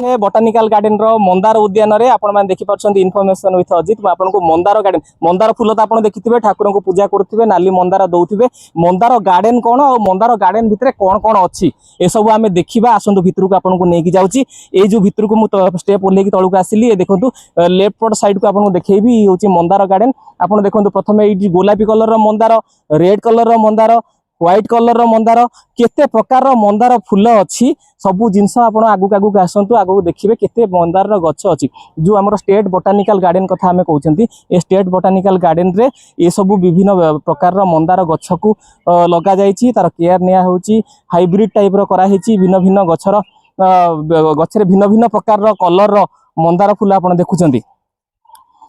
Botanical garden रो मंदार उद्यान रे आपण माने देखि परछन इन्फॉर्मेशन विथ अजित आपण को मंदार गार्डन मंदार फूल तो आपण देखिथिबे ठाकुर को पूजा करथिबे नाली मंदार दउथिबे मंदार गार्डन कोन और मंदार गार्डन भितरे कोन कोन अछि ए सब आमे देखिबा आसंतु भितर को आपण को नेकी जाउची ए जो भितर को मु स्टेप ओल्ले की तळु को आसिली ए देखंतु लेफ्ट पट साइड को आपण को देखैबी होची मंदार गार्डन आपण देखंतु प्रथमे ए गोलापी कलर रो मंदार रेड कलर रो मंदार व्हाइट कलर रो मंदार केते प्रकार रो मंदार फूल अछि सबु जिंस आपण आगु आगु आसंतु आगु देखिबे केते मंदार रो गछ अछि जो हमर स्टेट बोटानिकल गार्डन कथा हमें कहउचंती ए स्टेट बोटानिकल गार्डन रे ए सबु विभिन्न प्रकार रो मंदार गछ को लगा जाईची तार केयर निया होची हाइब्रिड टाइप रो करा हेची भिन्न भिन्न गछर गछरे भिन्न भिन्न प्रकार रो कलर रो मंदार फूल आपण देखुचंती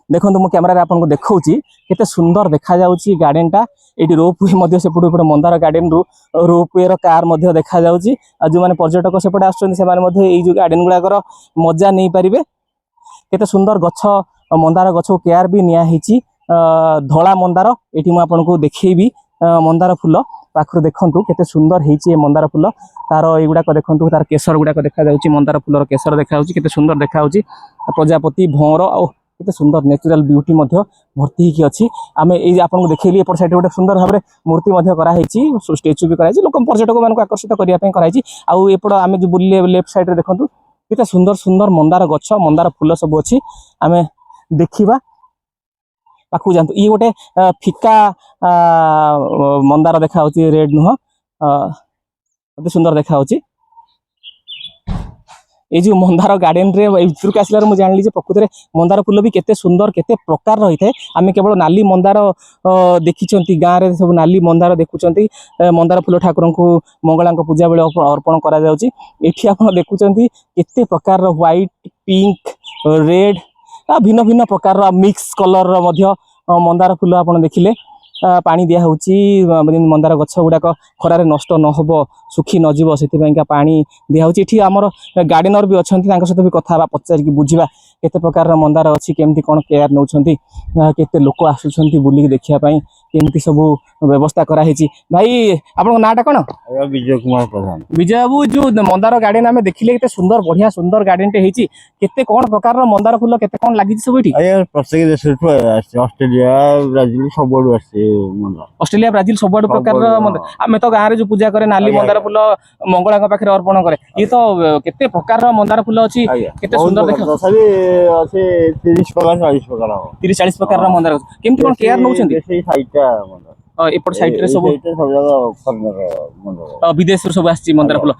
देखो मो कैमरा आपको देखा केते सुंदर देखा जाउची गार्डन टा एटी रोपवे मध्य सेपटे पटे मंदार गार्डन रु रोपवे रो कार मध्य देखा जाउची आ जो माने पर्यटक सेपटे आछन से माने मध्य एई जो गार्डन गुडाकर मजा नै पारिबे केते सुंदर गछ मंदार गछ को केयर भी निया हेची धला मंदार एटी मु आपनको देखैबी मंदार फूल पाखरु देखंतु केते सुंदर हेची ए मंदार फूल तार एगुडा को देखंतु तार केसर गुडा को देखा जाउची मंदार फूल रो केसर देखा जाउची केते सुंदर देखा जाउची प्रजापति भौर आ केते सुंदर नेचुरल ब्यूटी मध्य भर्ती की अछि आमे ए आपन देखैली एपर साइड गोटे सुंदर भाबरे मूर्ति मध्य करा हेछि स्टैच्यू भी करा हेछि लोक पर्यटक मान को आकर्षित करिया पे करा हेछि आ एपड आमे जो बुल्ले लेफ्ट साइड रे देखंतु केते सुंदर सुंदर मंदार गछ मंदार फूल सब अछि आमे देखिबा पाखु जानतु ई गोटे फिका मंदार देखा होछि रेड नुह केते सुंदर देखा होछि ए जो मंदार गार्डन रे भितर के आसलार मु जानली जे प्रकृति रे मंदार फूल भी केते सुंदर केते प्रकार रही थाए आमे केवल नाली मंदार देखिचंती गाँ रे सब नाली मंदार देखुचंती मंदार फूल ठाकुर को मंगला को पूजा बेले अर्पण करा जाउची एठी आपण देखुचंती केते प्रकार रो व्हाइट पिंक रेड भिन्न भिन्न प्रकार रो मिक्स कलर रो मध्य मंदार फूल आपण देखिले पानी दिया होची मंदार गछ गुडाक खरारे नष्ट न होबो सुखी न जीवो सेति पयका पानी दिया होची एठी हमर गार्डनर भी अछंती तांका सहित भी कथा पचार की बुझिबा केते प्रकार रो मंदार अछि केमती कोन केयर नउछंती केते लोक आसुछंती बुली देखिया पई केमती सब व्यवस्था करा हेची भाई आपन नाटा कोन विजय कुमार प्रधान विजय बाबू जो मंदार गार्डन हमें देखिले केते सुंदर बढ़िया सुंदर गार्डन टे हेची केते कोन प्रकार रो मंदार फूल केते कोन लागि सब एठी आया प्रत्येक देश ऑस्ट्रेलिया ब्राजील सब बड़ आसे मंदार ऑस्ट्रेलिया ब्राजील सब बड़ प्रकार रो मंदार हमें तो गाँ रे जो पूजा करे नाली मंदार फूल मंगला के पाखरे अर्पण करे ये तो केते प्रकार रो मंदार फूल अछि केते सुंदर देखो सभी আছে 30 प्रकार 40 प्रकार 30 40 प्रकार रो मंदार केमती कोन केयर नउछंती सेही साइटा मंदार एपट साइड रे सब जगह फर्नर मंदार विदेश रो सब आछि मंदार फूल।